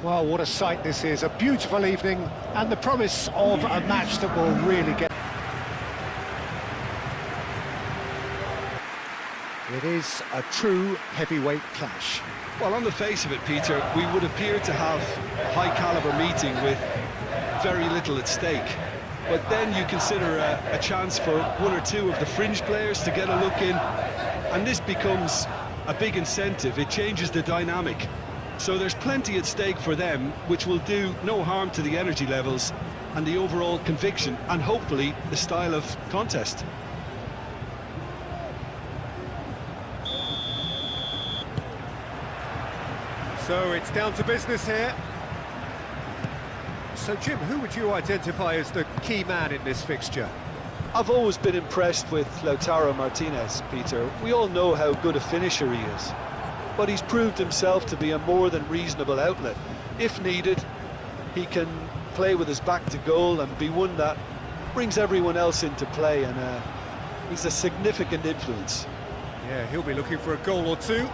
Well, what a sight this is. A beautiful evening and the promise of a match that will really get... It is a true heavyweight clash. Well, on the face of it, Peter, we would appear to have a high-caliber meeting with very little at stake. But then you consider a chance for one or two of the fringe players to get a look in, and this becomes a big incentive. It changes the dynamic. So there's plenty at stake for them, which will do no harm to the energy levels and the overall conviction, and hopefully the style of contest. So it's down to business here. So Jim, who would you identify as the key man in this fixture? I've always been impressed with Lautaro Martinez, Peter. We all know how good a finisher he is, but he's proved himself to be a more than reasonable outlet. If needed, he can play with his back to goal and be one that brings everyone else into play, and he's a significant influence. Yeah, he'll be looking for a goal or two.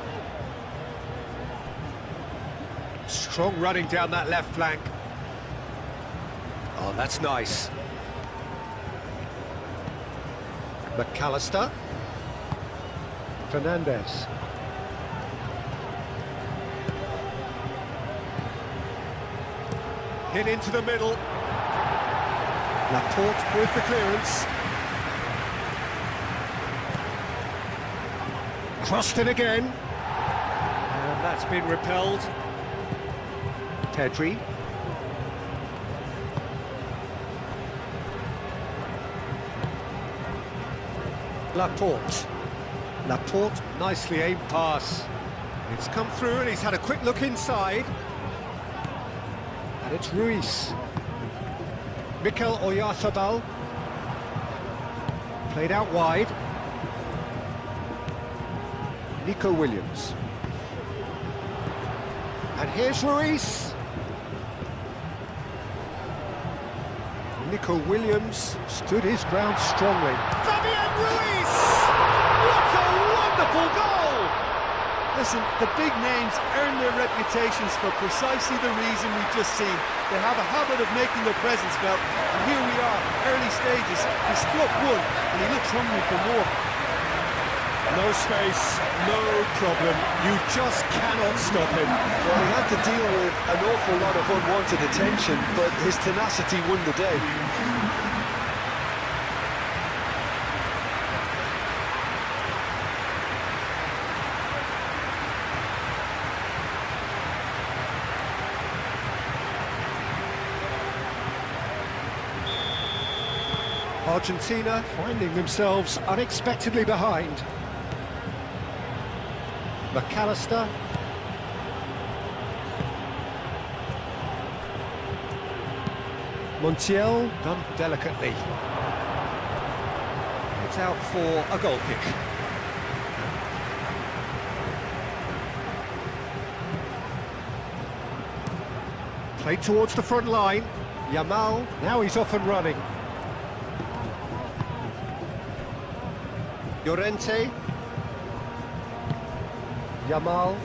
Strong running down that left flank. Oh, that's nice. McAllister. Fernandez. Hit into the middle. Laporte with the clearance. Crossed it again. And that's been repelled. Pedri. Laporte. Laporte, nicely aimed pass. It's come through and he's had a quick look inside. And it's Ruiz. Mikel Oyarzabal. Played out wide. Nico Williams. And here's Ruiz. Nico Williams stood his ground strongly. Fabian Ruiz! What a wonderful goal! Listen, the big names earn their reputations for precisely the reason we've just seen. They have a habit of making their presence felt, and here we are, early stages. He struck one, and he looks hungry for more. No space, no problem. You just cannot stop him. Well, he had to deal with an awful lot of unwanted attention, but his tenacity won the day. Argentina finding themselves unexpectedly behind. McAllister. Montiel done delicately. It's out for a goal kick. Played towards the front line. Yamal, now he's off and running. Llorente. Yamal.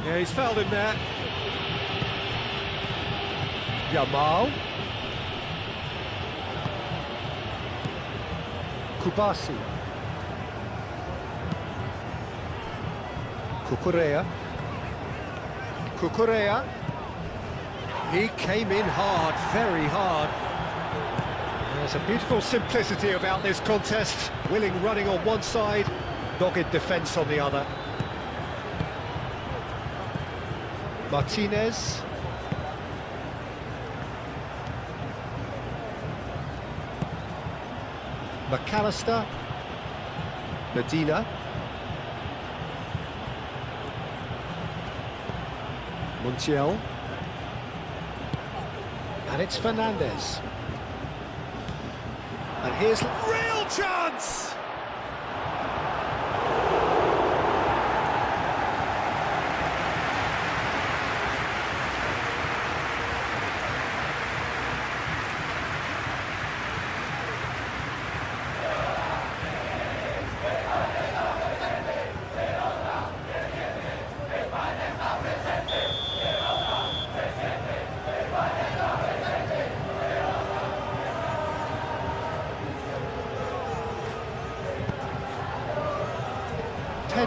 Yeah, he's fouled him there. Yamal. Kubasi. Cucurella. Cucurella. He came in hard, very hard. There's a beautiful simplicity about this contest. Willing running on one side, dogged defence on the other. Martinez. McAllister. Medina. Montiel. And it's Fernandez. And here's real chance!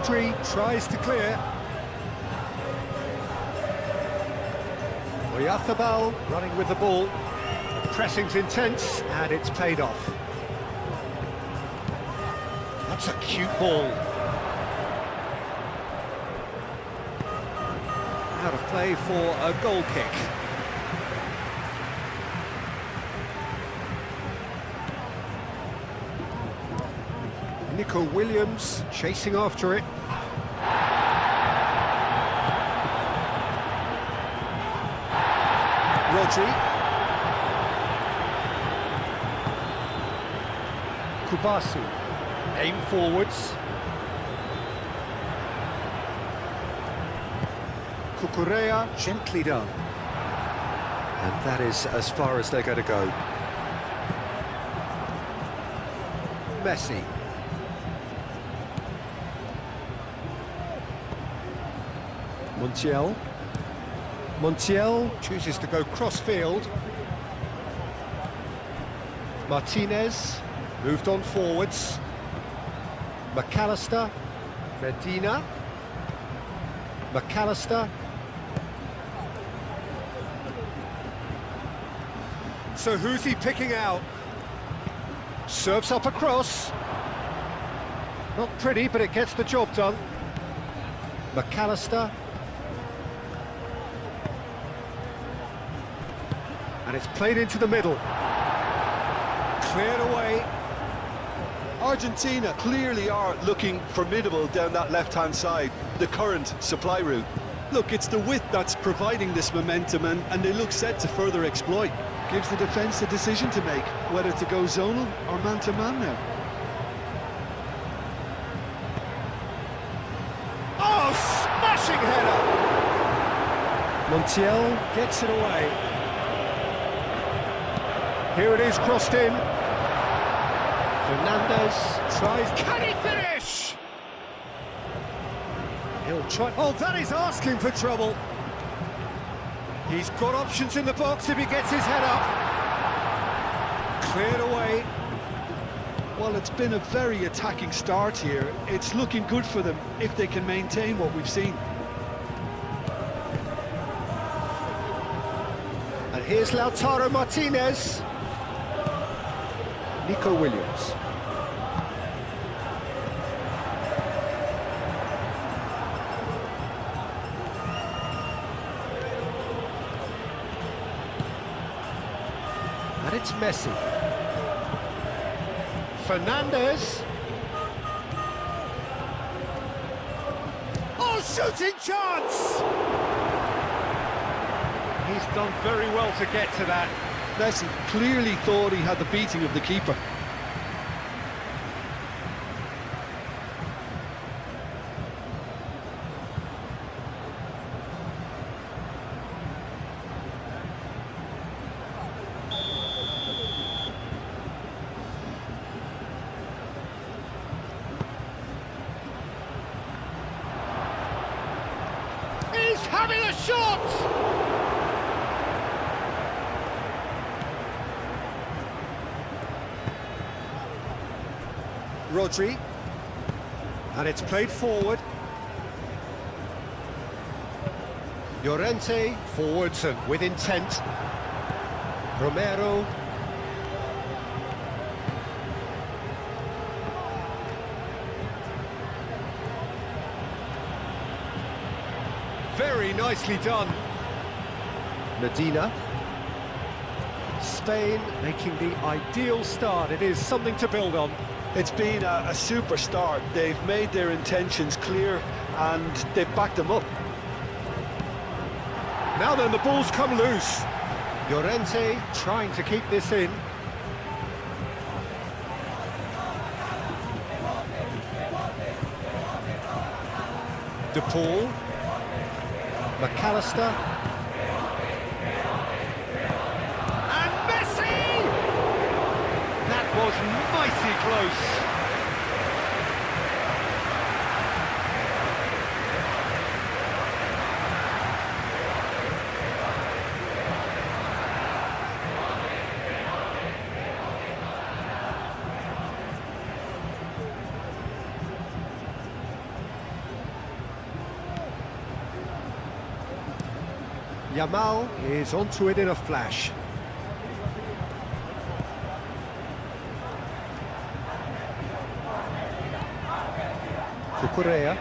Pedri tries to clear. Oyarzábal running with the ball. The pressing's intense, and it's paid off. That's a cute ball. Out of play for a goal kick. Nico Williams chasing after it. Rodri. Kubasu. Aim forwards. Cucurella, gently done. And that is as far as they're going to go. Messi. Montiel. Montiel chooses to go cross-field. Martinez moved on forwards. McAllister. Medina. McAllister. So who's he picking out? Serves up across. Not pretty, but it gets the job done. McAllister. And it's played into the middle. Cleared away. Argentina clearly are looking formidable down that left-hand side, the current supply route. Look, it's the width that's providing this momentum, and they look set to further exploit. Gives the defence a decision to make, whether to go zonal or man-to-man now. Oh, smashing header! Montiel gets it away. Here it is, crossed in. Fernandez tries. Can he finish? He'll try. Oh, that is asking for trouble. He's got options in the box if he gets his head up. Cleared away. Well, it's been a very attacking start here. It's looking good for them if they can maintain what we've seen. And here's Lautaro Martinez. Nico Williams. And it's Messi. Fernandez. Oh, shooting chance! He's done very well to get to that. Messi clearly thought he had the beating of the keeper. He's having a shot! Rodri, and it's played forward. Llorente forwards and with intent. Romero. Very nicely done. Medina. Spain making the ideal start. It is something to build on. It's been a super start. They've made their intentions clear and they've backed them up. Now then, the ball's come loose. Llorente trying to keep this in. De Paul. McAllister. And Messi! That was mighty close. Yamal is onto it in a flash. Cucurella.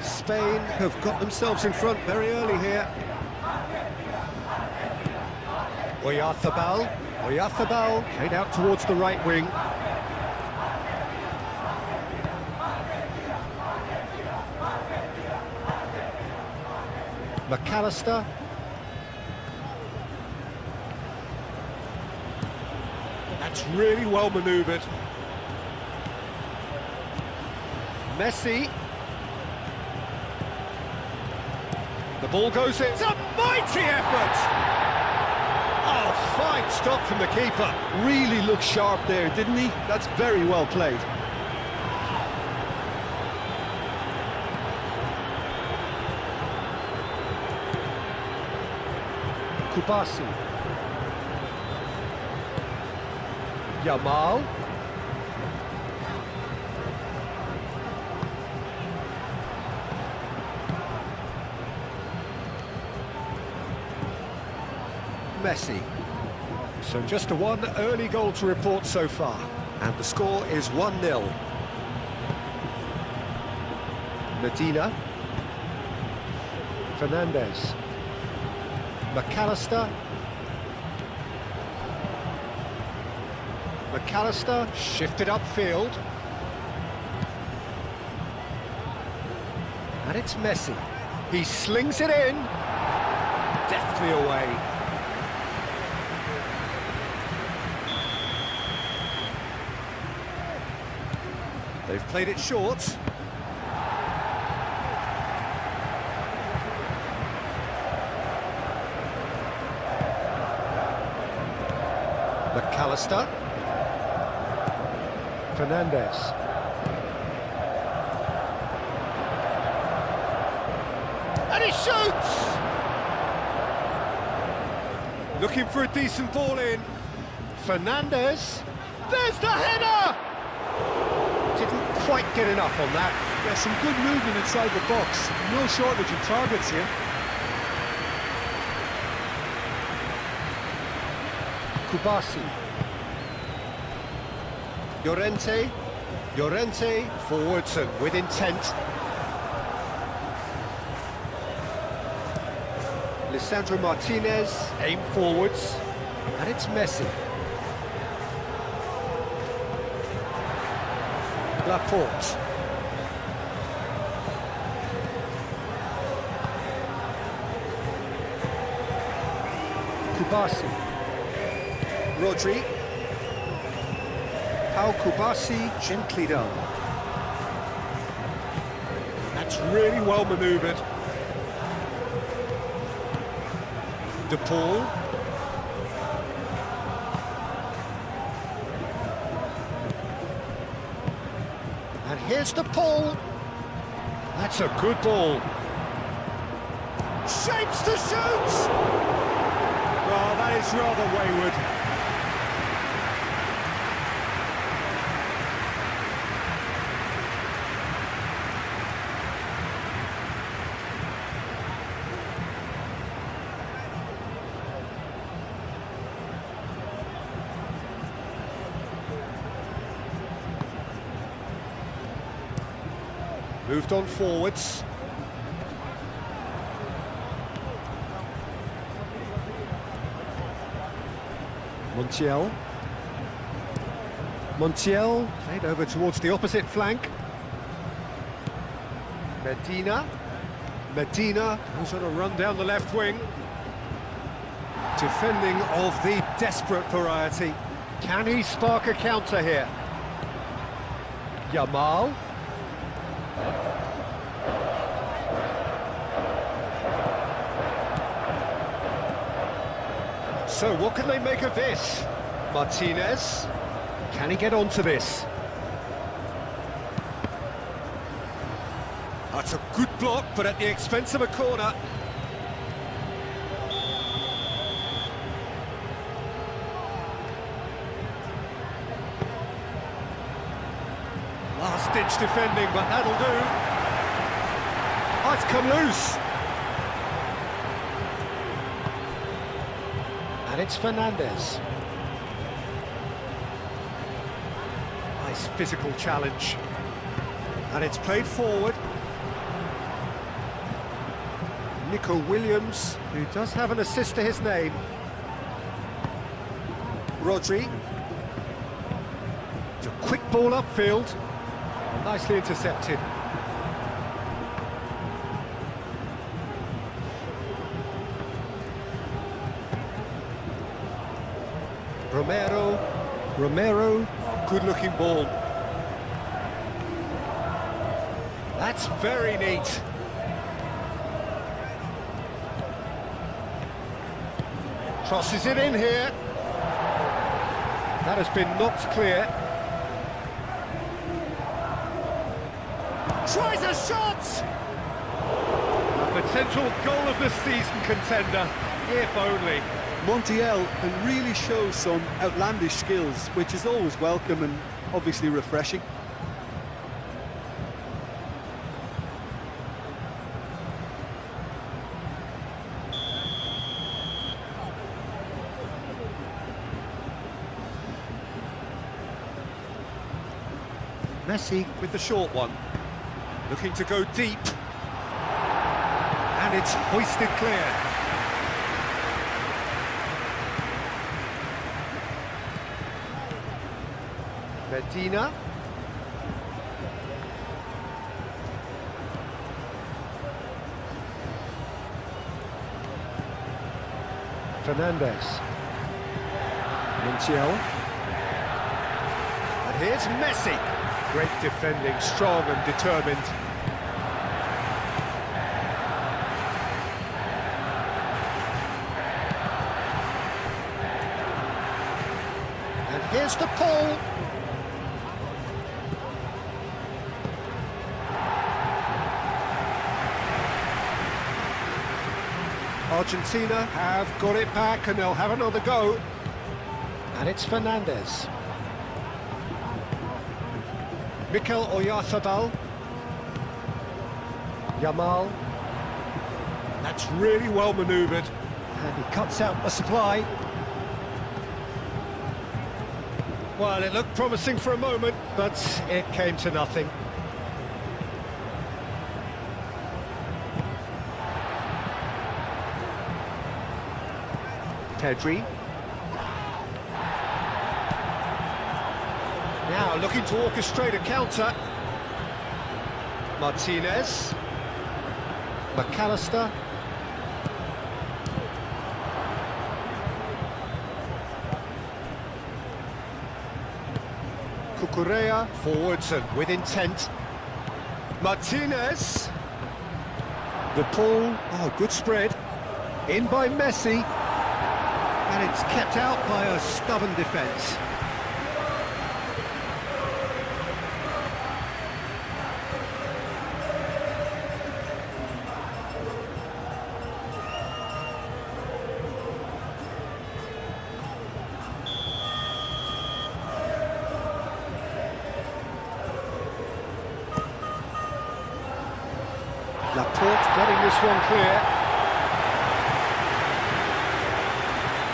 Spain have got themselves in front very early here. Oyarzabal played out towards the right wing. McAllister. That's really well manoeuvred. Messi. The ball goes in. It's a mighty effort! Oh, fine stop from the keeper. Really looked sharp there, didn't he? That's very well played. Kubasi. Yamal. Messi. So just a one early goal to report so far, and the score is 1-0. Medina. Fernandez. McAllister. McAllister shifted upfield. And it's Messi. He slings it in. Deftly away. They've played it short. McAllister. Fernandez. And he shoots! Looking for a decent ball in. Fernandez. There's the header! Didn't quite get enough on that. Yeah, some good movement inside the box. No shortage of targets here. Kubasi. Llorente forwards and with intent. Lisandro Martinez aim forwards, and it's Messi. Laporte. Kubasi. Rodri. How Kubasi gently done. That's really well manoeuvred. De Paul. And here's De Paul. That's a good ball. Shapes to shoot! Oh, that is rather wayward. Moved on forwards. Montiel played over towards the opposite flank. Medina goes on a run down the left wing. Defending of the desperate variety. Can he spark a counter here? Yamal. So what can they make of this? Martinez, can he get onto this? That's a good block, but at the expense of a corner. Last-ditch defending, but that'll do. Oh, it's come loose. And it's Fernandez. Nice physical challenge. And it's played forward. Nico Williams, who does have an assist to his name. Rodri. It's a quick ball upfield. Nicely intercepted. Romero, good-looking ball. That's very neat. Crosses it in here. That has been knocked clear. Tries a shot! A potential goal of the season contender, if only. Montiel can really show some outlandish skills, which is always welcome and obviously refreshing. Messi with the short one, looking to go deep, and it's hoisted clear. Medina. Fernandez. Montiel. And here's Messi. Great defending, strong and determined. And here's the pull. Argentina have got it back and they'll have another go. And it's Fernandez. Mikel Oyarzabal. Yamal. That's really well manoeuvred. And he cuts out the supply. Well, it looked promising for a moment, but it came to nothing. Pedri. Now looking to orchestrate a counter. Martinez. McAllister. Cucurella forwards and with intent. Martinez. The pull. Oh, good spread. In by Messi. And it's kept out by a stubborn defence. Laporte getting this one clear.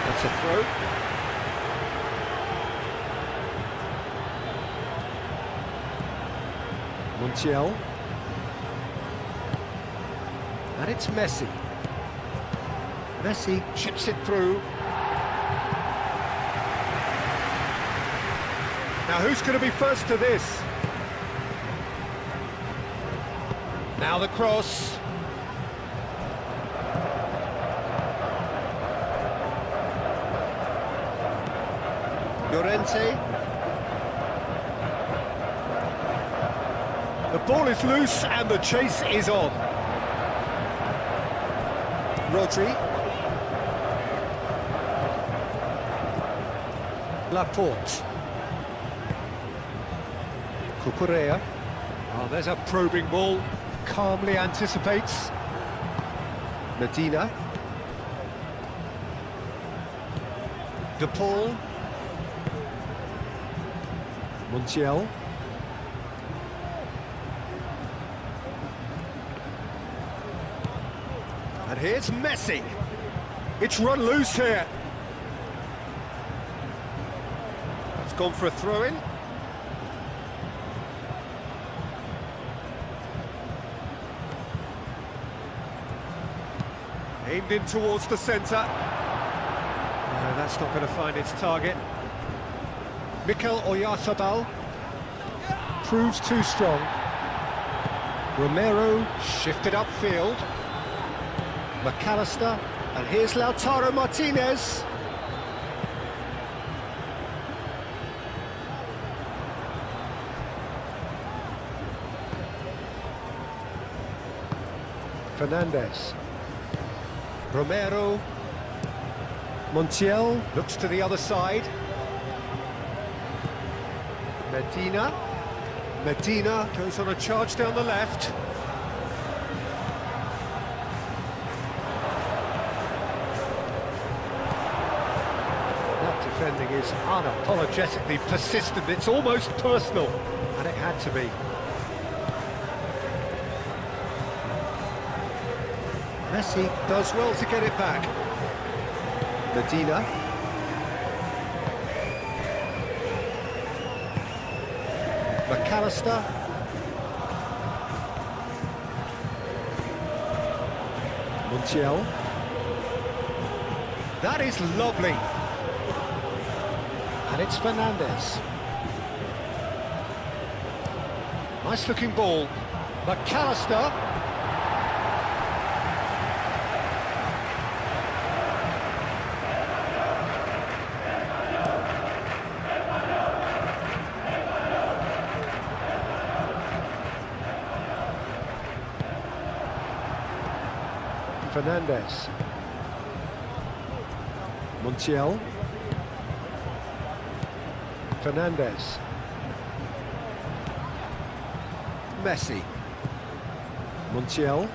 That's a throw. Montiel. And it's Messi. Messi chips it through. Now who's going to be first to this? Now the cross. Llorente. The ball is loose and the chase is on. Rodri. Laporte. Cucurella. Oh, there's a probing ball. Calmly anticipates. Medina. De Paul. Montiel. And here's Messi. It's run loose here. It's gone for a throw-in. Aimed in towards the centre. No, that's not going to find its target. Mikel Oyarzabal proves too strong. Romero shifted upfield. McAllister, and here's Lautaro Martinez. Fernandez. Romero. Montiel looks to the other side. Medina goes on a charge down the left. That defending is unapologetically persistent. It's almost personal, and it had to be. Messi does well to get it back. Medina. McAllister. Montiel. That is lovely. And it's Fernandez. Nice looking ball. McAllister. Fernandez. Montiel. Fernandez. Messi. Montiel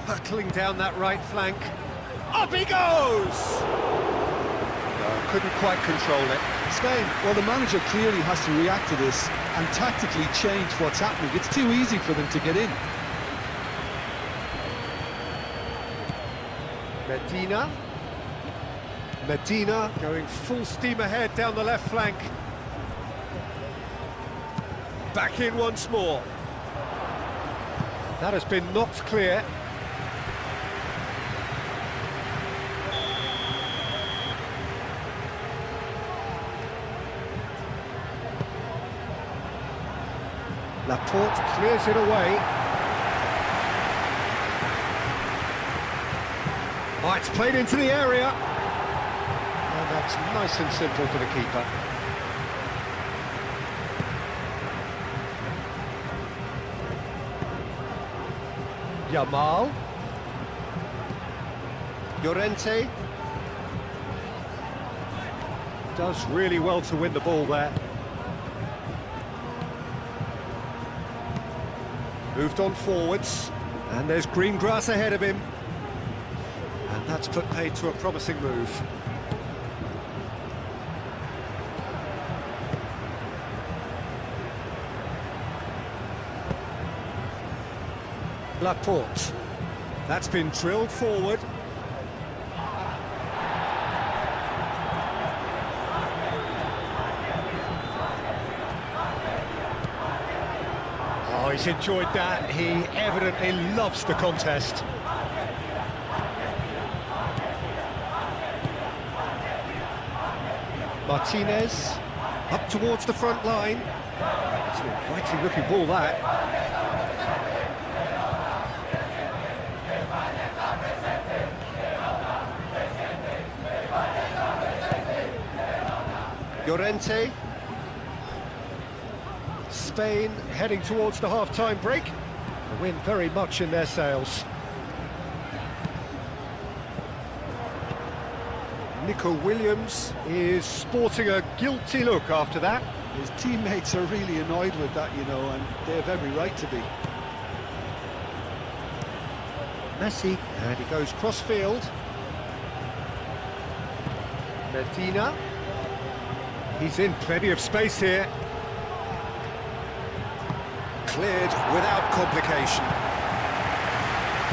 hurtling down that right flank. Up he goes! No, couldn't quite control it. Spain, well, the manager clearly has to react to this and tactically change what's happening. It's too easy for them to get in. Medina going full steam ahead down the left flank. Back in once more. That has been knocked clear. Laporte clears it away. Oh, it's played into the area. And that's nice and simple for the keeper. Yamal. Llorente. Does really well to win the ball there. Moved on forwards. And there's green grass ahead of him. And that's put paid to a promising move. Laporte. That's been drilled forward. Oh, he's enjoyed that. He evidently loves the contest. Martinez, up towards the front line. It's an inviting looking ball, that. Llorente. Spain heading towards the half-time break. The win very much in their sails. Nico Williams is sporting a guilty look after that. His teammates are really annoyed with that, you know, and they have every right to be. Messi, and he goes cross-field. Medina. He's in plenty of space here. Cleared without complication.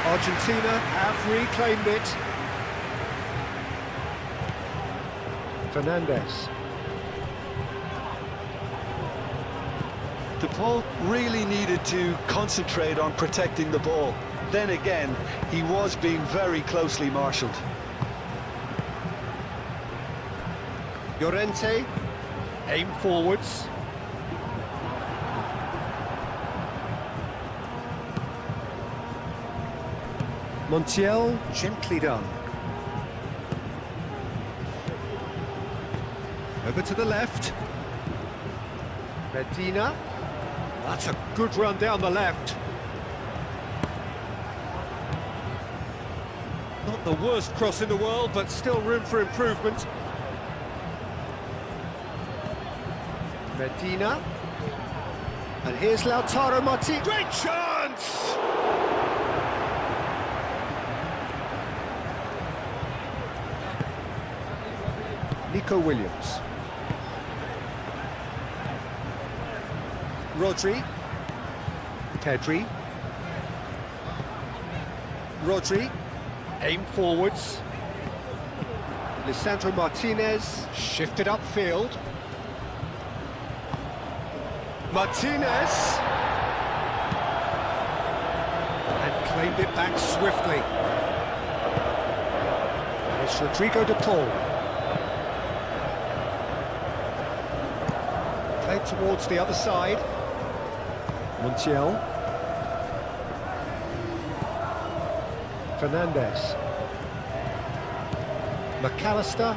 Argentina have reclaimed it. Fernandez. De Paul really needed to concentrate on protecting the ball. Then again, he was being very closely marshalled. Llorente, aim forwards. Montiel, gently done. Over to the left. Medina. That's a good run down the left. Not the worst cross in the world, but still room for improvement. Medina. And here's Lautaro Martinez. Great chance! Nico Williams. Rodri. Pedri. Rodri. Aim forwards. Lisandro Martinez. Shifted upfield. Martinez. And claimed it back swiftly. And it's Rodrigo de Paul. Played towards the other side. Montiel. Fernandez. McAllister.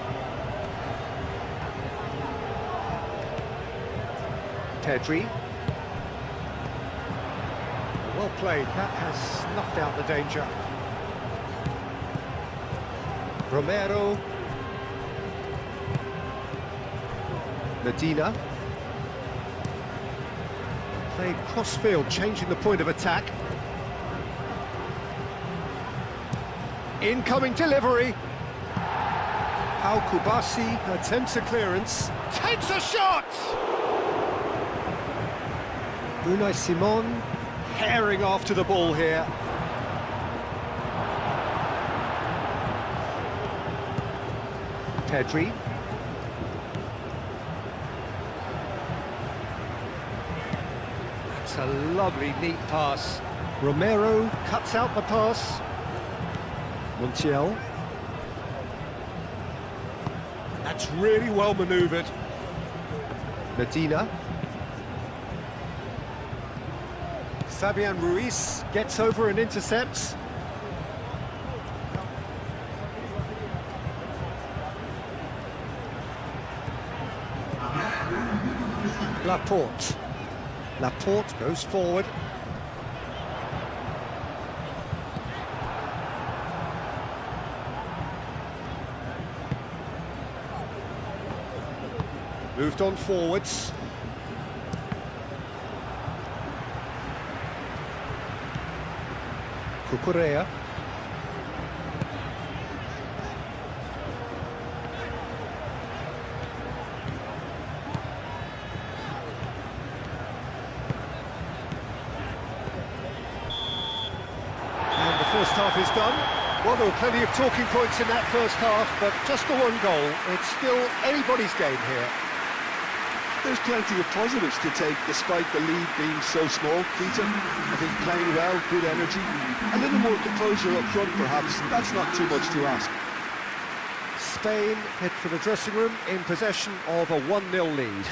Pedri. Well played, that has snuffed out the danger. Romero. Medina. Played cross-field, changing the point of attack. Incoming delivery. Pau Kubasi attempts a clearance. Takes a shot! Unai Simon herring after the ball here. Pedri. That's a lovely, neat pass. Romero cuts out the pass. Montiel. That's really well manoeuvred. Medina. Fabian Ruiz gets over and intercepts. Laporte. Laporte goes forward. Moved on forwards. Cucurella. And the first half is done. Well, there were plenty of talking points in that first half, but just the one goal. It's still anybody's game here. There's plenty of positives to take despite the lead being so small, Peter. I think playing well, good energy, a little more composure up front perhaps. That's not too much to ask. Spain head for the dressing room in possession of a 1-0 lead.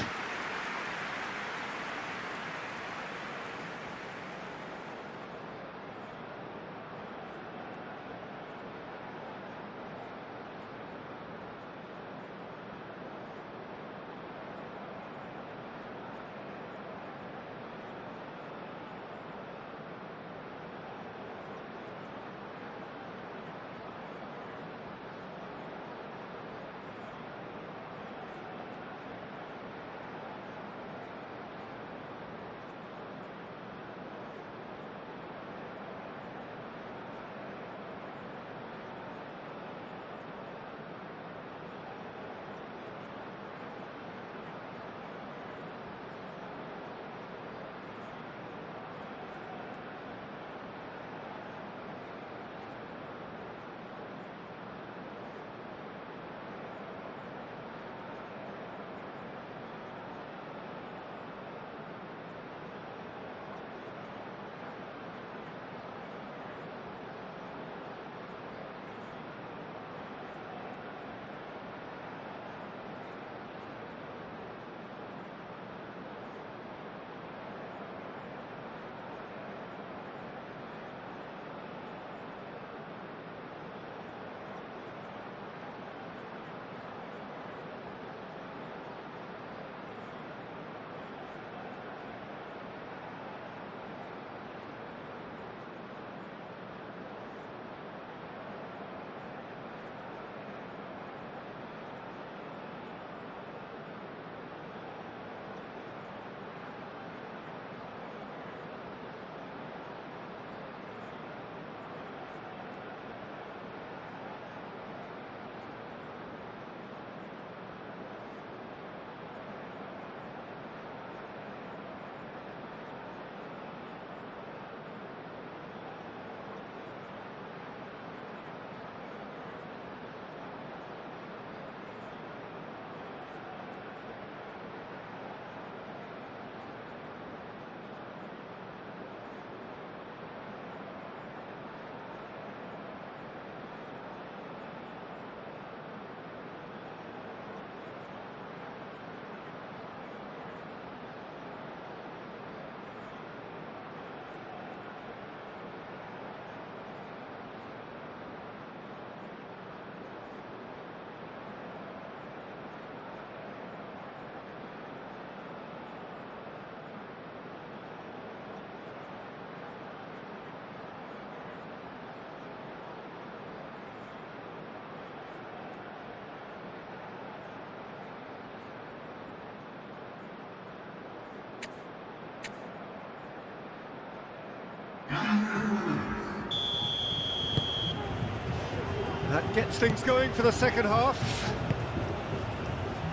That gets things going for the second half.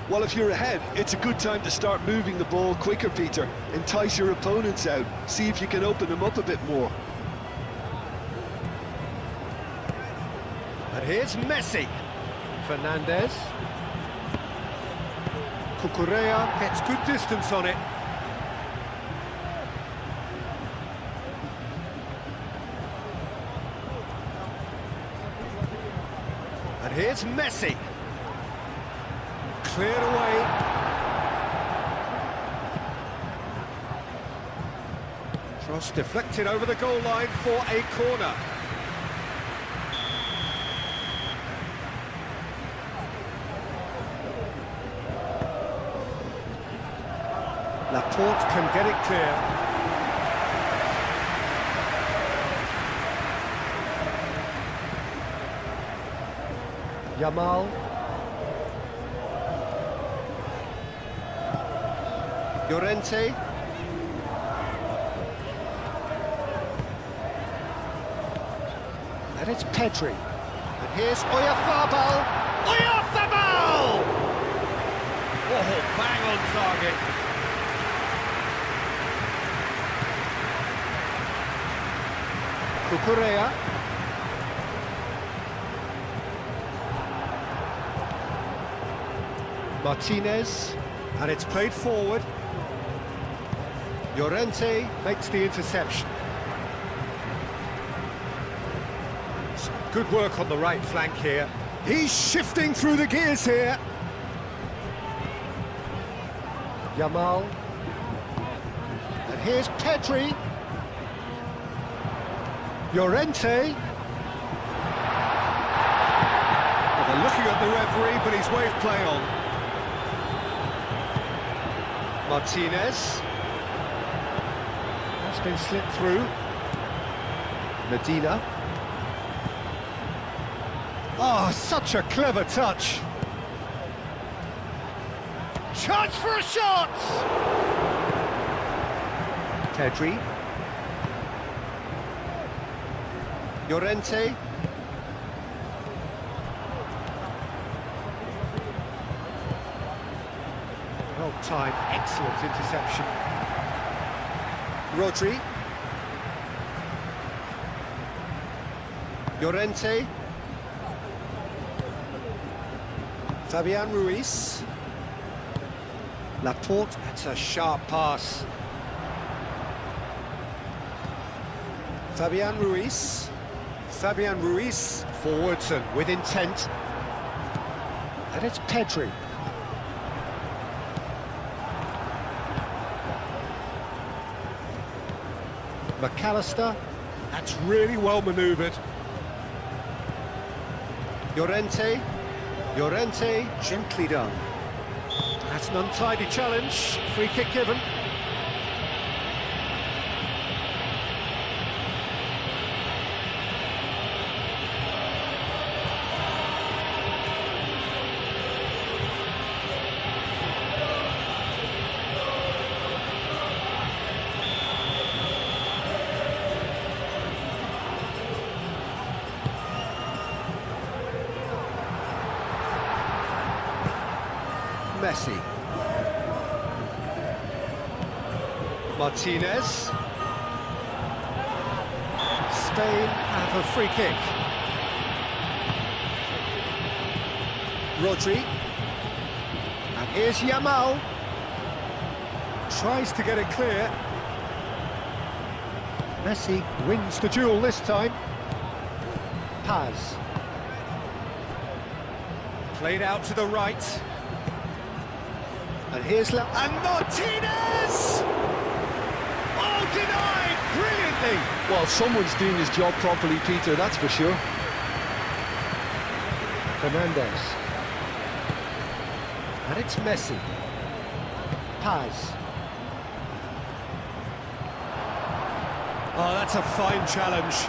Well, if you're ahead, it's a good time to start moving the ball quicker, Peter. Entice your opponents out. See if you can open them up a bit more. And here's Messi. Fernandez. Cucurella gets good distance on it. And here's Messi. Cleared away. Cross deflected over the goal line for a corner. Laporte can get it clear. Yamal. Llorente. And it's Pedri. And here's Oyarzabal. Oyarzabal! Oh, bang on target. Cucurella. Martinez. And it's played forward. Llorente makes the interception. Some good work on the right flank here. He's shifting through the gears here. Yamal. And here's Pedri. Llorente. Well, they're looking at the referee, but he's waved play on. Martinez. That's been slipped through. Medina. Oh, such a clever touch. Chance for a shot! Pedri. Llorente. Well-timed, excellent interception. Rodri. Llorente. Fabian Ruiz. Laporte, that's a sharp pass. Fabian Ruiz. Fabian Ruiz forwards and with intent. And it's Pedri. McAllister, that's really well manoeuvred. Llorente. Llorente, gently done. That's an untidy challenge. Free kick given. Messi. Martinez. Spain have a free kick. Rodri. And here's Yamal. Tries to get it clear. Messi wins the duel this time. Paz. Played out to the right. And here's and Martinez! Oh, denied! Brilliantly! Well, someone's doing his job properly, Peter, that's for sure. Fernandez. And it's Messi. Paz. Oh, that's a fine challenge.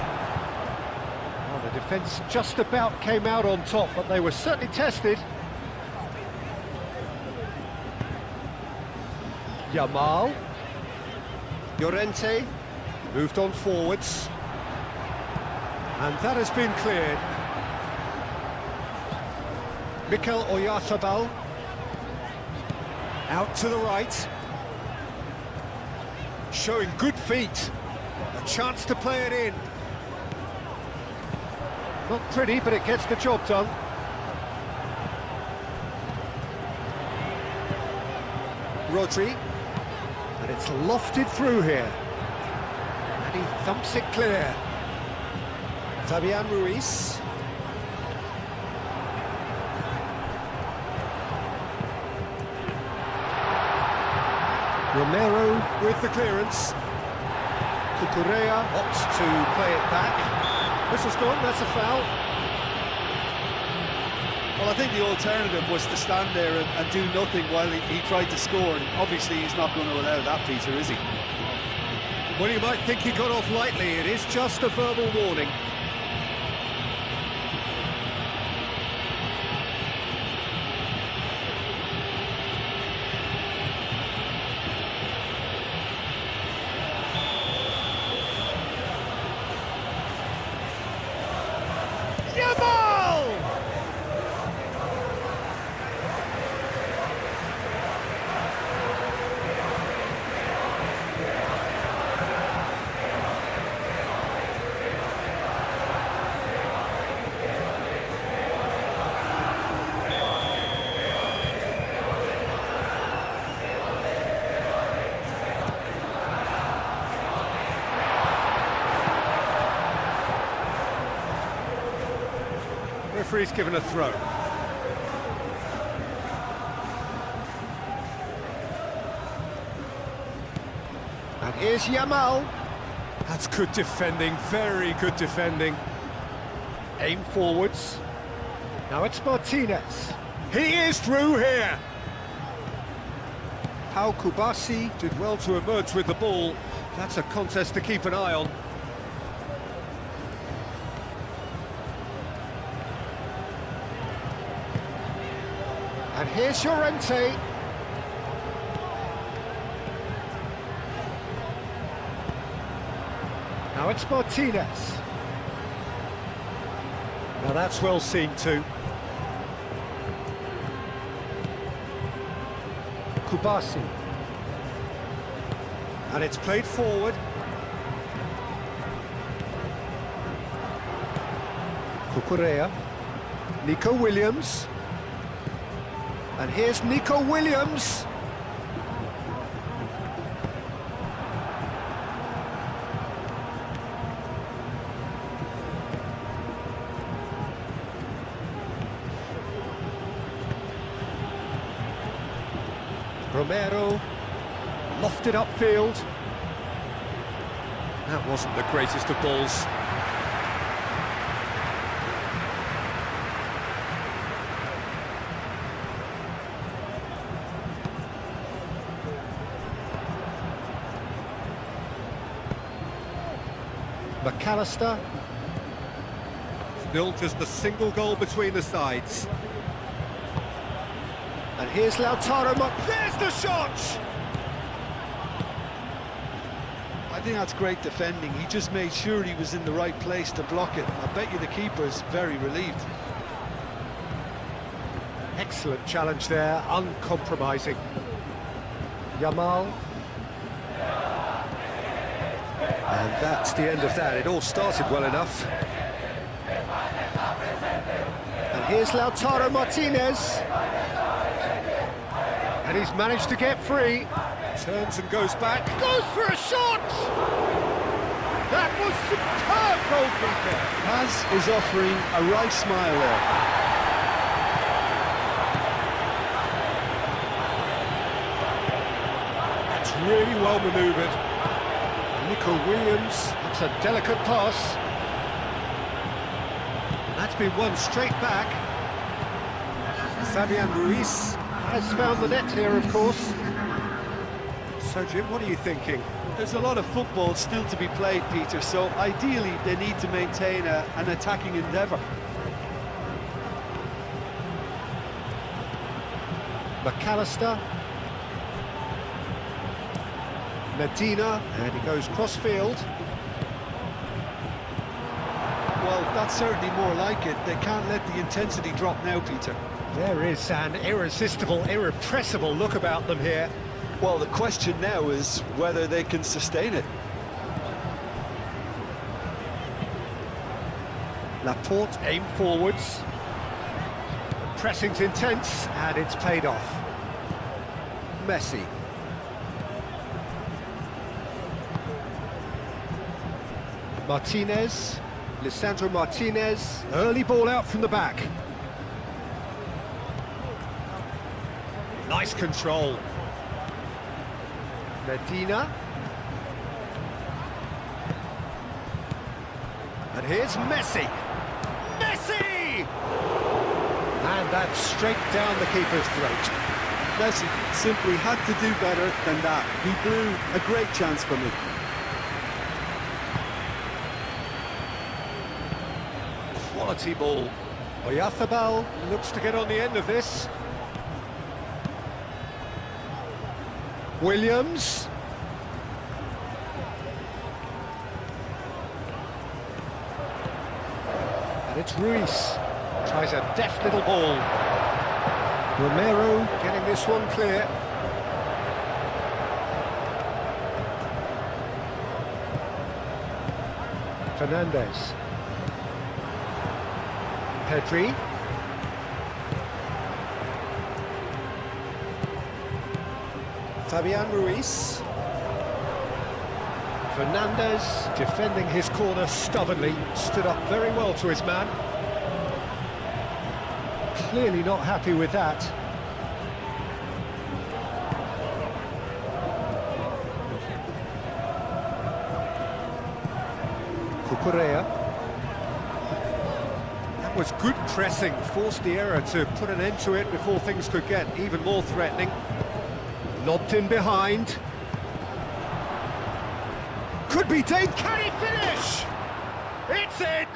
Oh, the defence just about came out on top, but they were certainly tested. Yamal. Llorente. Moved on forwards. And that has been cleared. Mikel Oyarzabal. Out to the right. Showing good feet. A chance to play it in. Not pretty, but it gets the job done. Rodri. And it's lofted through here. And he thumps it clear. Fabian Ruiz. Romero with the clearance. Cucurella opts to play it back. Whistle's gone, that's a foul. Well, I think the alternative was to stand there and do nothing while he tried to score, and obviously he's not going to allow that, Peter, is he? Well, you might think he got off lightly. It is just a verbal warning. Referee's given a throw. And here's Yamal. That's good defending, very good defending. Aim forwards. Now it's Martinez. He is through here. Pau Kubasi did well to emerge with the ball. That's a contest to keep an eye on. And here's Llorente. Now it's Martinez. Now that's well seen too. Kubasi. And it's played forward. Cucurella. Nico Williams. And here's Nico Williams. Romero, lofted upfield. That wasn't the greatest of balls. McAllister. Still just a single goal between the sides. And here's Lautaro There's the shot! I think that's great defending. He just made sure he was in the right place to block it. I bet you the keeper's very relieved. Excellent challenge there, uncompromising. Yamal. And that's the end of that. It all started well enough. And here's Lautaro Martinez. And he's managed to get free. Turns and goes back. Goes for a shot! That was superb goalkeeper. Paz is offering a right smile there. That's really well manoeuvred. Nico Williams, that's a delicate pass. And that's been won straight back. Fabian Ruiz has found the net here, of course. So, Jim, what are you thinking? There's a lot of football still to be played, Peter, so ideally they need to maintain an attacking endeavour. Medina, and he goes cross-field. Well, that's certainly more like it. They can't let the intensity drop now, Peter. There is an irresistible, irrepressible look about them here. Well, the question now is whether they can sustain it. Laporte aimed forwards. The pressing's intense, and it's paid off. Messi. Martinez. Lisandro Martinez. Early ball out from the back. Nice control. Medina. And here's Messi. Messi! And that's straight down the keeper's throat. Messi simply had to do better than that. He blew a great chance for me. Quality ball. Oyarzabal looks to get on the end of this. Williams. And it's Ruiz. Tries a deft little ball. Romero getting this one clear. Fernandez. Pedri. Fabian Ruiz. Fernandez defending his corner stubbornly, stood up very well to his man. Clearly not happy with that. Cucurella. That was good pressing, forced the error to put an end to it before things could get even more threatening. Lobbed in behind. Could be Dane, can he finish? It's in!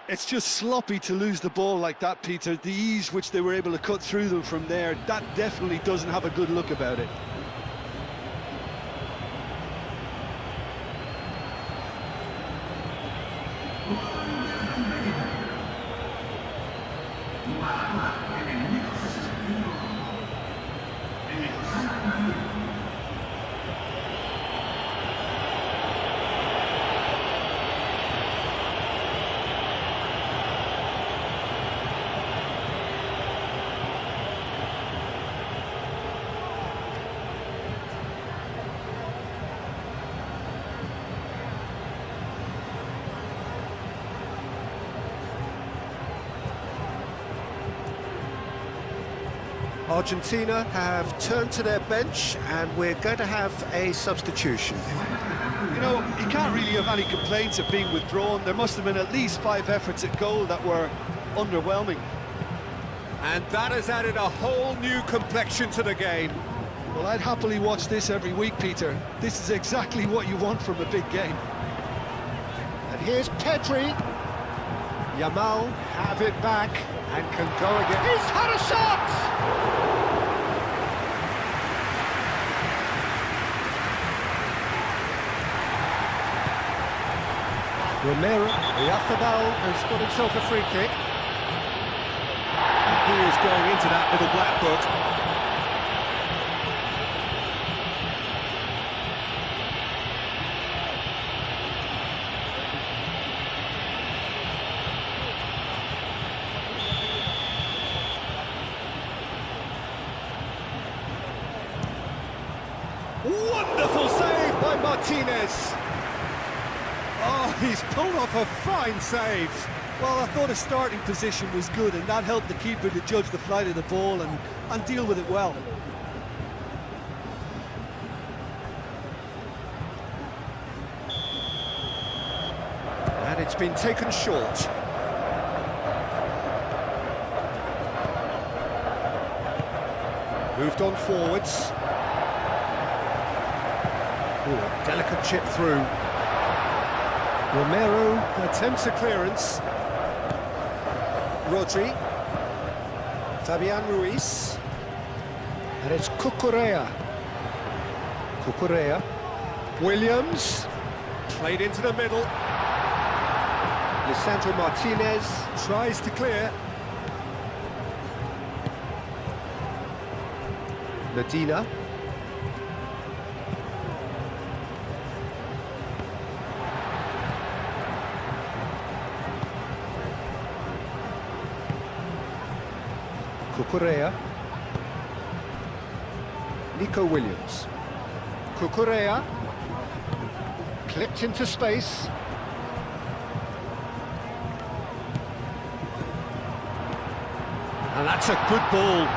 It's just sloppy to lose the ball like that, Peter. The ease which they were able to cut through them from there, that definitely doesn't have a good look about it. Argentina have turned to their bench, and we're going to have a substitution. You know, you can't really have any complaints of being withdrawn. There must have been at least 5 efforts at goal that were underwhelming. And that has added a whole new complexion to the game. Well, I'd happily watch this every week, Peter. This is exactly what you want from a big game. And here's Pedri. Yamal have it back and can go again. He's had a shot! Romero, Oyarzabal has got himself a free kick. And he is going into that little black book. Wonderful save by Martinez. Oh, he's pulled off a fine save. Well, I thought his starting position was good, and that helped the keeper to judge the flight of the ball and deal with it well. And it's been taken short. Moved on forwards. Ooh, a delicate chip through. Romero attempts a clearance. Rodri. Fabian Ruiz. And it's Cucurella. Cucurella. Williams. Played into the middle. Lisandro Martinez tries to clear. Medina. Cucurella. Nico Williams. Cucurella. Clipped into space. And that's a good ball.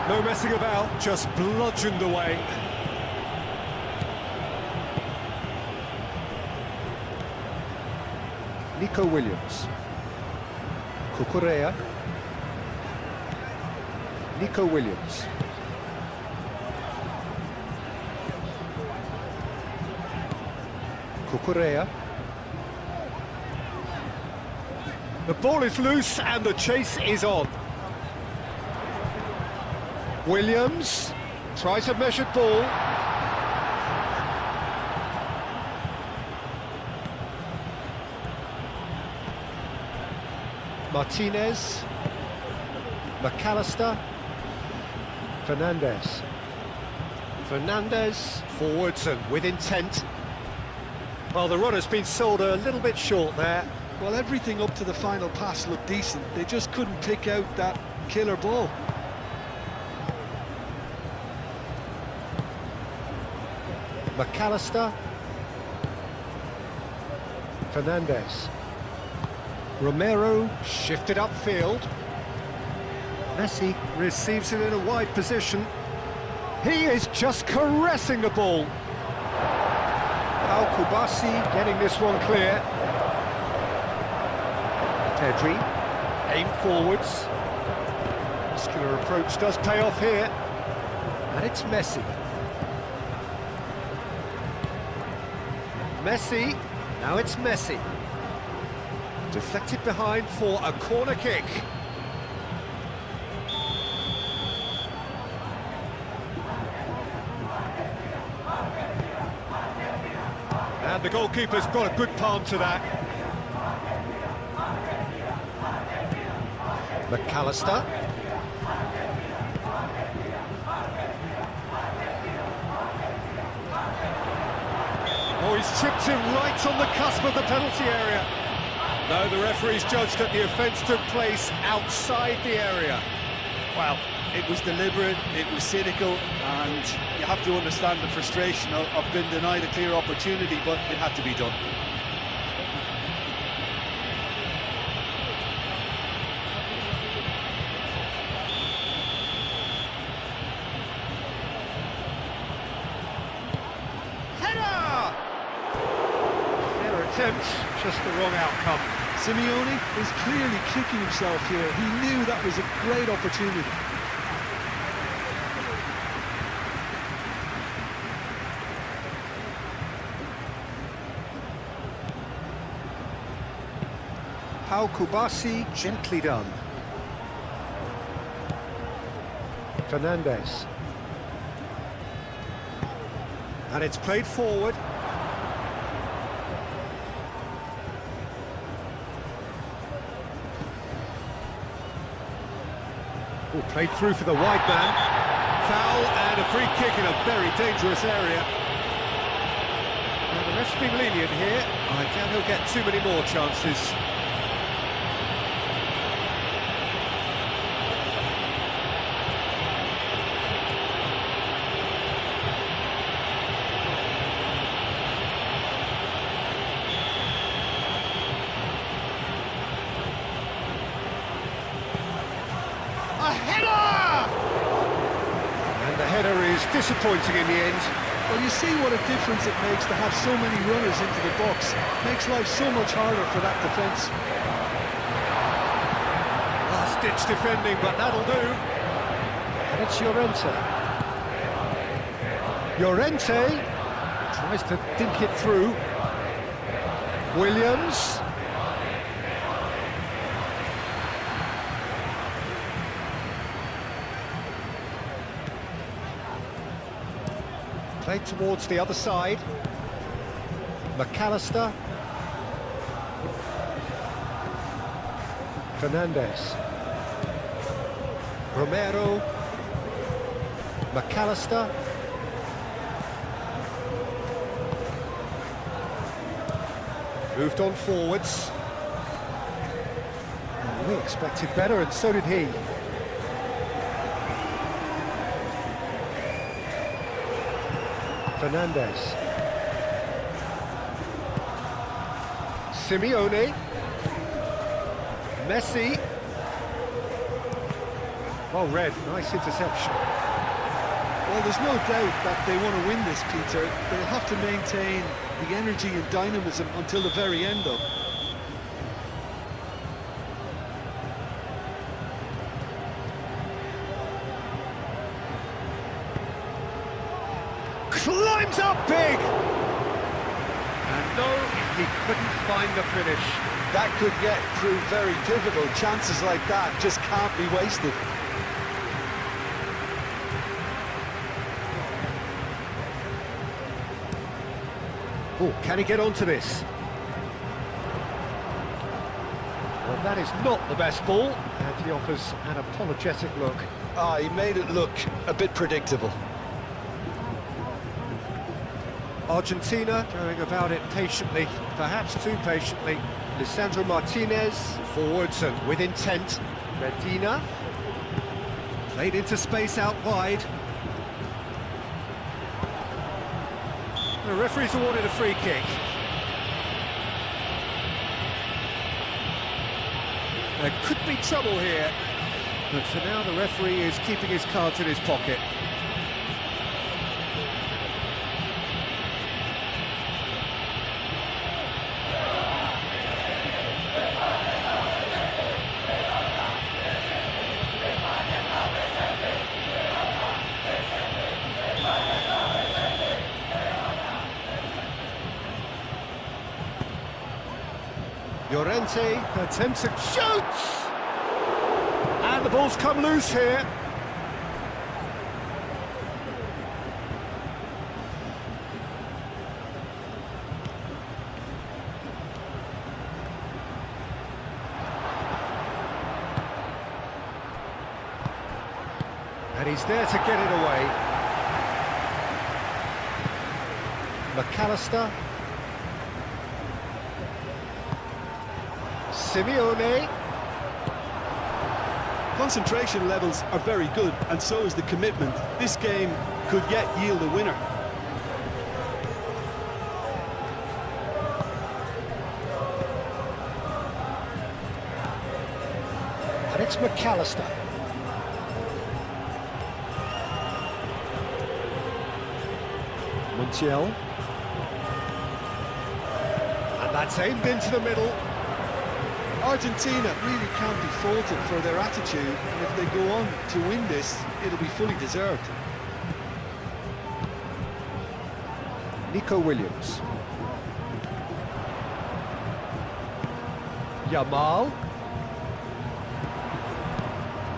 No messing about, just bludgeoned away. Nico Williams. Cucurella. Nico Williams. Cucurella. The ball is loose and the chase is on. Williams tries a measured ball. Martinez. McAllister. Fernandez. Fernandez forwards and with intent. Well, the run has been sold a little bit short there. Well, everything up to the final pass looked decent. They just couldn't pick out that killer ball. McAllister. Fernandez. Romero shifted upfield. Messi receives it in a wide position. He is just caressing the ball. Al-Kubasi getting this one clear. Pedri, aim forwards. Muscular approach does pay off here. And it's Messi. Messi, now it's Messi. Deflected behind for a corner kick. And the goalkeeper's got a good palm to that. McAllister. Oh, he's tripped him right on the cusp of the penalty area. No, the referee's judged that the offence took place outside the area. Well, it was deliberate, it was cynical, and you have to understand the frustration of being denied a clear opportunity, but it had to be done. Header! Fair attempt, just the wrong outcome. Simeone is clearly kicking himself here. He knew that was a great opportunity. Al-Kubasi, gently done. Fernandez. And it's played forward. Oh, played through for the wide man. Foul and a free kick in a very dangerous area. Now the ref's been lenient here. I doubt he'll get too many more chances. A header! And the header is disappointing in the end. Well, you see what a difference it makes to have so many runners into the box. Makes life so much harder for that defence. Last-ditch defending, but that'll do. And it's Llorente. Llorente tries to dink it through. Williams. Played towards the other side. McAllister. Fernandez. Romero. McAllister. Moved on forwards. Well, we expected better, and so did he. Fernandez. Simeone. Messi. Well read, nice interception. Well, there's no doubt that they want to win this, Peter. They'll have to maintain the energy and dynamism until the very end, though. Climbs up big! And no, he couldn't find the finish. That could prove very pivotal. Chances like that just can't be wasted. Oh, can he get onto this? Well, that is not the best ball, and he offers an apologetic look. He made it look a bit predictable. Argentina going about it patiently, perhaps too patiently. Lisandro Martinez, forwards and with intent. Medina, played into space out wide. The referee's awarded a free kick. There could be trouble here, but for now the referee is keeping his cards in his pocket. Llorente attempts and shoots! And the ball's come loose here. And he's there to get it away. McAllister. Simeone. Concentration levels are very good, and so is the commitment. This game could yet yield a winner. And it's McAllister. Montiel. And that's aimed into the middle. Argentina really can't be faulted for their attitude, and if they go on to win this, it'll be fully deserved. Nico Williams. Yamal.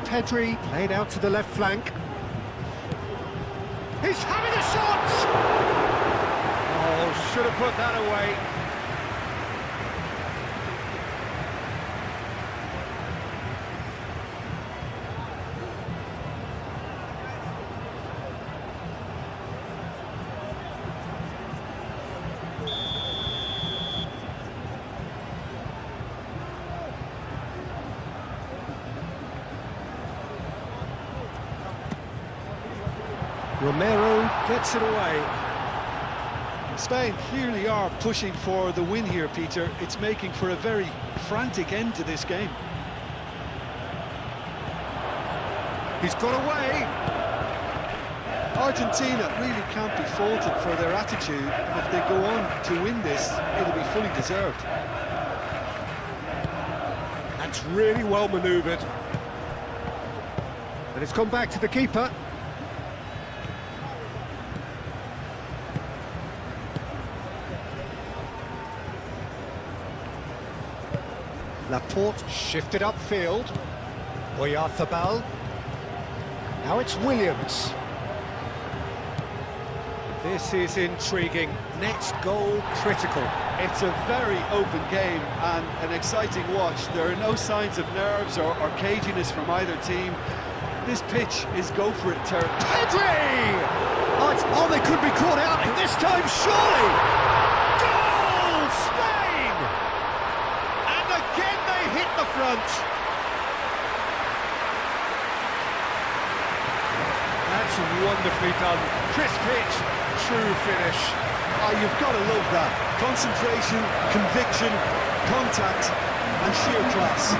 Pedri played out to the left flank. He's having a shot! Oh, should have put that away. Romero gets it away. Spain clearly are pushing for the win here, Peter. It's making for a very frantic end to this game. He's got away. Argentina really can't be faulted for their attitude, and if they go on to win this, it'll be fully deserved. That's really well manoeuvred. And it's gone back to the keeper. Laporte shifted upfield. Oyarzabal. Now it's Williams. This is intriguing. Next goal critical. It's a very open game and an exciting watch. There are no signs of nerves or caginess from either team. This pitch is go for it territory. Pedri! Oh, they could be caught out this time, surely! Goal! Spain! And again they hit the front. That's wonderfully done. Crisp hit, true finish. Oh, you've got to love that. Concentration, conviction, contact, and sheer class.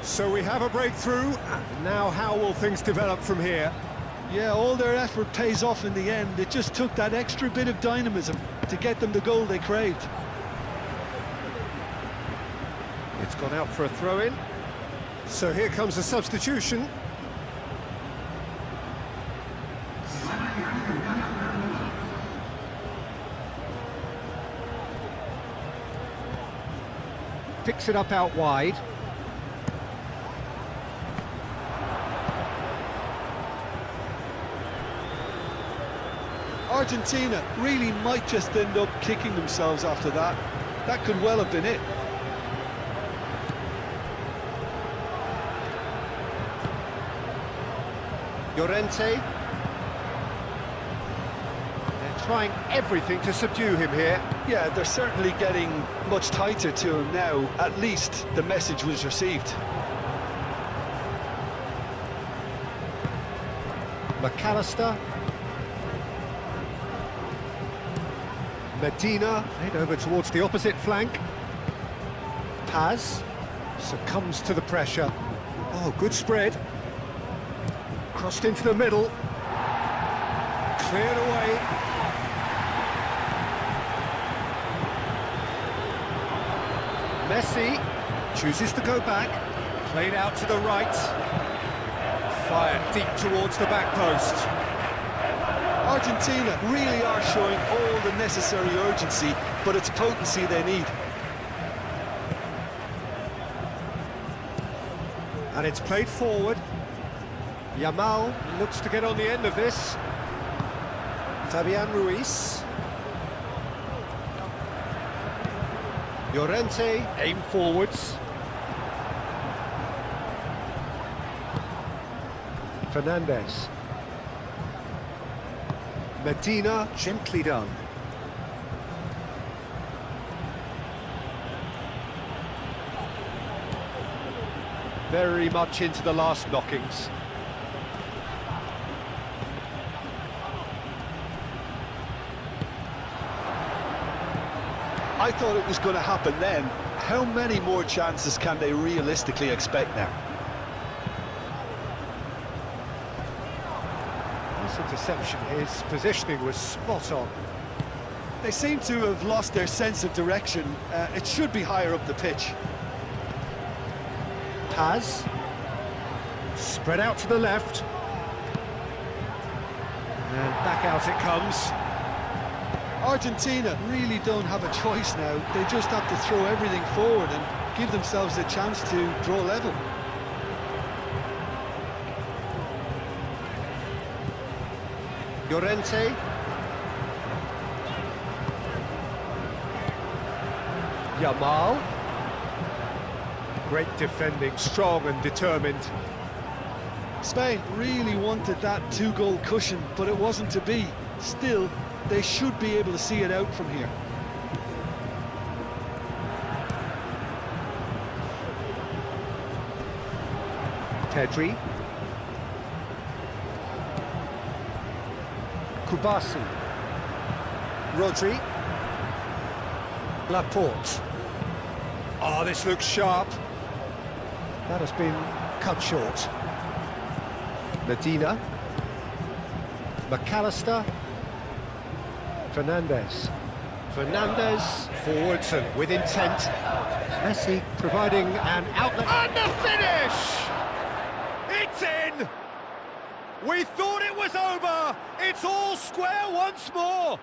So we have a breakthrough. Now how will things develop from here? Yeah, all their effort pays off in the end. It just took that extra bit of dynamism to get them the goal they craved. It's gone out for a throw-in. So here comes a substitution. Picks it up out wide. Argentina really might just end up kicking themselves after that. That could well have been it. Llorente. They're trying everything to subdue him here. Yeah, they're certainly getting much tighter to him now. At least the message was received. McAllister. Medina, played over towards the opposite flank. Paz succumbs to the pressure. Oh, good spread. Crossed into the middle. Cleared away. Messi chooses to go back. Played out to the right. Fired deep towards the back post. Argentina really are showing all the necessary urgency, but it's potency they need. And it's played forward. Yamal looks to get on the end of this. Fabian Ruiz. Llorente, aim forwards. Fernandez. Medina, gently done. Very much into the last knockings. I thought it was going to happen then. How many more chances can they realistically expect now? Interception, his positioning was spot on. They seem to have lost their sense of direction. It should be higher up the pitch. Paz, spread out to the left, and back out it comes. Argentina really don't have a choice now. They just have to throw everything forward and give themselves a chance to draw level. Llorente. Yamal. Great defending, strong and determined. Spain really wanted that two-goal cushion, but it wasn't to be. Still, they should be able to see it out from here. Pedri. Kubasi. Rodri. Laporte. Oh, this looks sharp. That has been cut short. Medina. McAllister. Fernandez. Fernandez forwards and with intent. Messi providing an outlet. And the finish! It's in! We thought it was over! It's all square once more!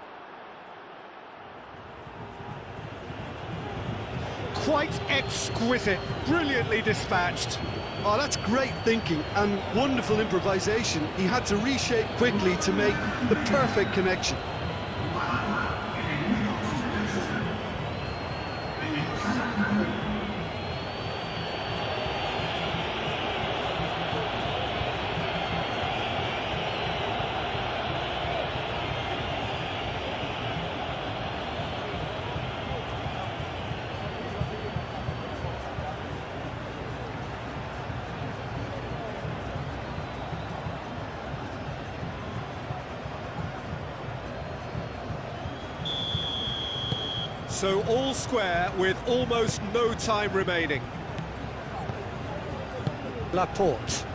Quite exquisite, brilliantly dispatched. Oh, that's great thinking and wonderful improvisation. He had to reshape quickly to make the perfect connection. So all square with almost no time remaining. Laporte.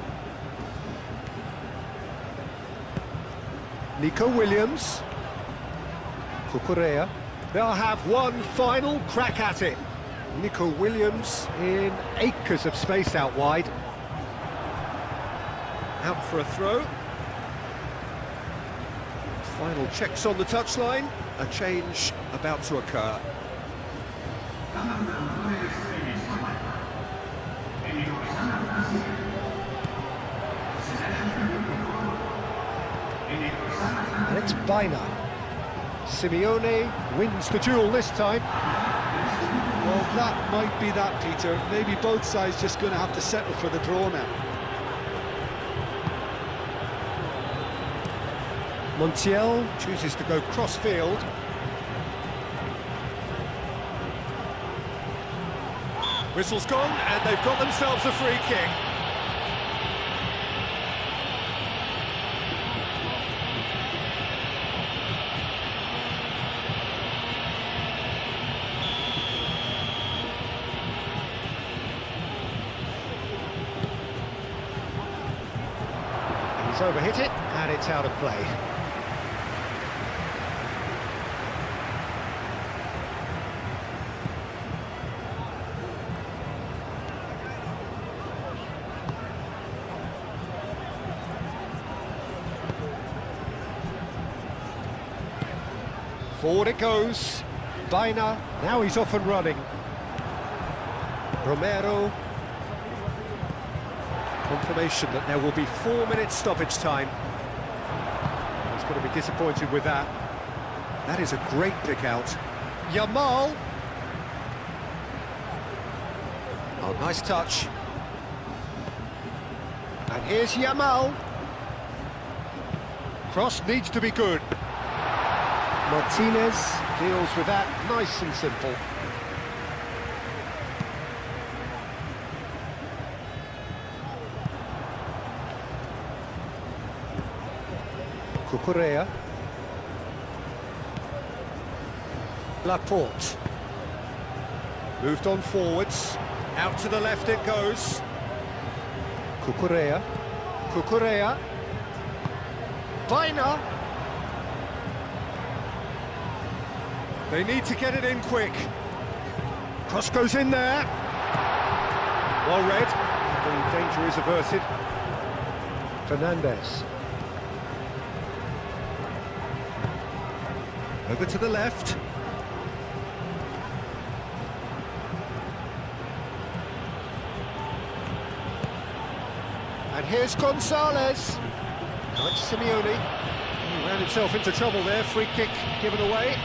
Nico Williams. Cucurella. They'll have one final crack at it. Nico Williams in acres of space out wide. Out for a throw. Final checks on the touchline. A change about to occur. And it's Bina. Simeone wins the duel this time. Well, that might be that, Peter. Maybe both sides just going to have to settle for the draw now. Montiel chooses to go cross-field. Whistle's gone, and they've got themselves a free kick. He's overhit it, and it's out of play. Forward it goes. Bina, now he's off and running. Romero. Confirmation that there will be 4 minutes stoppage time. He's going to be disappointed with that. That is a great pick out. Yamal. Oh, nice touch. And here's Yamal. Cross needs to be good. Martinez deals with that nice and simple. Cucurella. Laporte. Moved on forwards. Out to the left it goes. Cucurella. Cucurella. Bina. They need to get it in quick. Cross goes in there. Well read. The danger is averted. Fernandez. Over to the left. And here's Gonzalez. Now it's Simeone. He ran himself into trouble there. Free kick given away.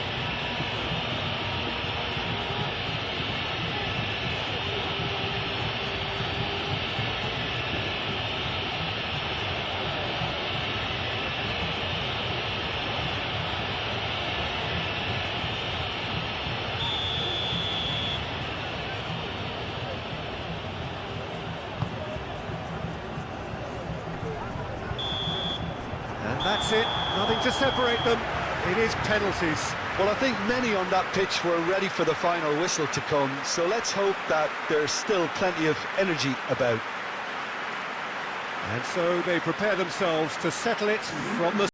And that's it, nothing to separate them. It is penalties. Well, I think many on that pitch were ready for the final whistle to come, so let's hope that there's still plenty of energy about. And so they prepare themselves to settle it from the